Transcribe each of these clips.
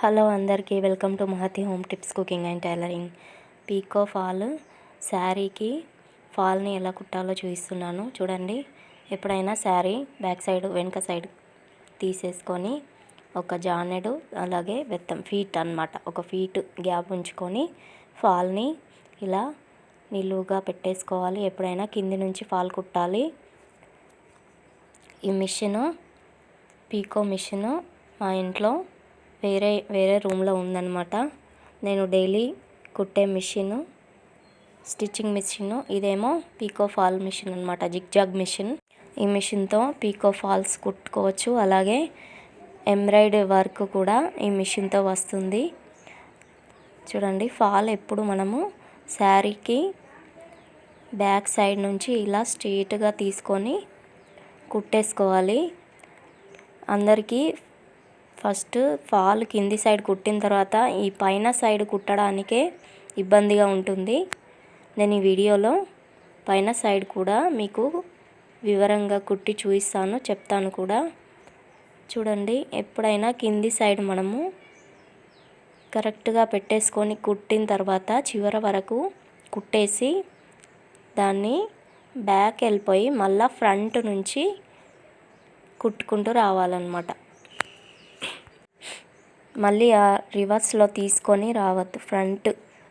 Hello అందరికీ welcome to Mahathi home tips cooking and tailoring. Pico fall శారీకి ఫాల్ని ఎలా కుట్టాలో చూపిస్తున్నాను చూడండి. ఎప్పుడైనా శారీ బ్యాక్ సైడ్ వెనుక సైడ్ తీసేసుకొని ఒక జానెడు అలాగే బెత్తం ఫీట్ అన్నమాట, ఒక ఫీట్ గ్యాప్ ఉంచుకొని ఫాల్ని ఇలా నిలువుగా పెట్టేసుకోవాలి. ఎప్పుడైనా కింది నుంచి ఫాల్ కుట్టాలి. ఈ మిషను పీకో మిషను మా ఇంట్లో వేరే రూమ్లో ఉందన్నమాట. నేను డైలీ కుట్టే మిషను స్టిచ్చింగ్ మిషను, ఇదేమో పీకో ఫాల్ మిషన్ అనమాట, జిగ్జాగ్ మిషన్. ఈ మిషన్తో పీకో ఫాల్స్ కుట్టుకోవచ్చు. అలాగే ఎంబ్రాయిడరీ వర్క్ కూడా ఈ మిషన్తో వస్తుంది. చూడండి, ఫాల్ ఎప్పుడు మనము శారీకి బ్యాక్ సైడ్ నుంచి ఇలా స్ట్రైట్గా తీసుకొని కుట్టేసుకోవాలి. అందరికీ ఫస్ట్ ఫాల్ కింది సైడ్ కుట్టిన తర్వాత ఈ పైన సైడ్ కుట్టడానికే ఇబ్బందిగా ఉంటుంది. నేను ఈ వీడియోలో పైన సైడ్ కూడా మీకు వివరంగా కుట్టి చూపిస్తాను, చెప్తాను కూడా. చూడండి, ఎప్పుడైనా కింది సైడ్ మనము కరెక్ట్గా పెట్టేసుకొని కుట్టిన తర్వాత చివరి వరకు కుట్టేసి దాన్ని బ్యాక్ వెళ్ళిపోయి మళ్ళీ ఫ్రంట్ నుంచి కుట్టుకుంటూ రావాలన్నమాట. మళ్ళీ ఆ రివర్స్లో తీసుకొని రావద్దు. ఫ్రంట్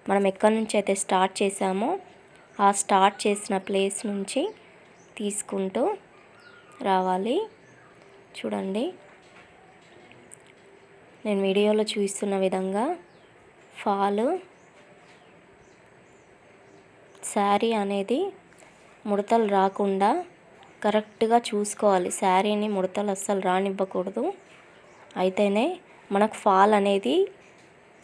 మనం ఎక్కడి నుంచి అయితే స్టార్ట్ చేసామో ఆ స్టార్ట్ చేసిన ప్లేస్ నుంచి తీసుకుంటూ రావాలి. చూడండి, నేను వీడియోలో చూపిస్తున్న విధంగా ఫాల్ శారీ అనేది ముడతలు రాకుండా కరెక్ట్గా చూసుకోవాలి. శారీని ముడతలు అస్సలు రానివ్వకూడదు. అయితేనే మనకు ఫాల్ అనేది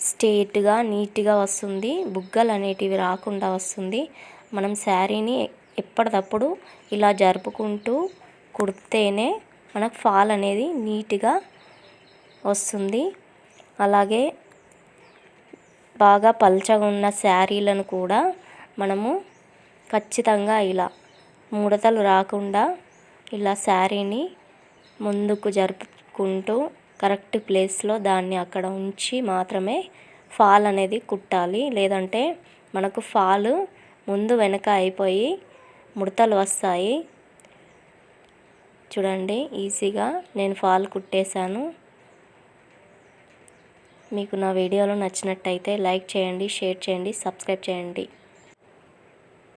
స్ట్రేట్గా నీట్గా వస్తుంది, బుగ్గలు అనేటివి రాకుండా వస్తుంది. మనం శారీని ఎప్పటికప్పుడు ఇలా జరుపుకుంటూ కుడితేనే మనకు ఫాల్ అనేది నీట్గా వస్తుంది. అలాగే బాగా పల్చగా ఉన్న శారీలను కూడా మనము ఖచ్చితంగా ఇలా ముడతలు రాకుండా ఇలా శారీని ముందుకు జరుపుకుంటూ కరెక్ట్ ప్లేస్లో దాన్ని అక్కడ ఉంచి మాత్రమే ఫాల్ అనేది కుట్టాలి. లేదంటే మనకు ఫాల్ ముందు వెనక అయిపోయి ముడతలు వస్తాయి. చూడండి, ఈజీగా నేను ఫాల్ కుట్టేశాను. మీకు నా వీడియోలో నచ్చినట్టయితే లైక్ చేయండి, షేర్ చేయండి, సబ్స్క్రైబ్ చేయండి.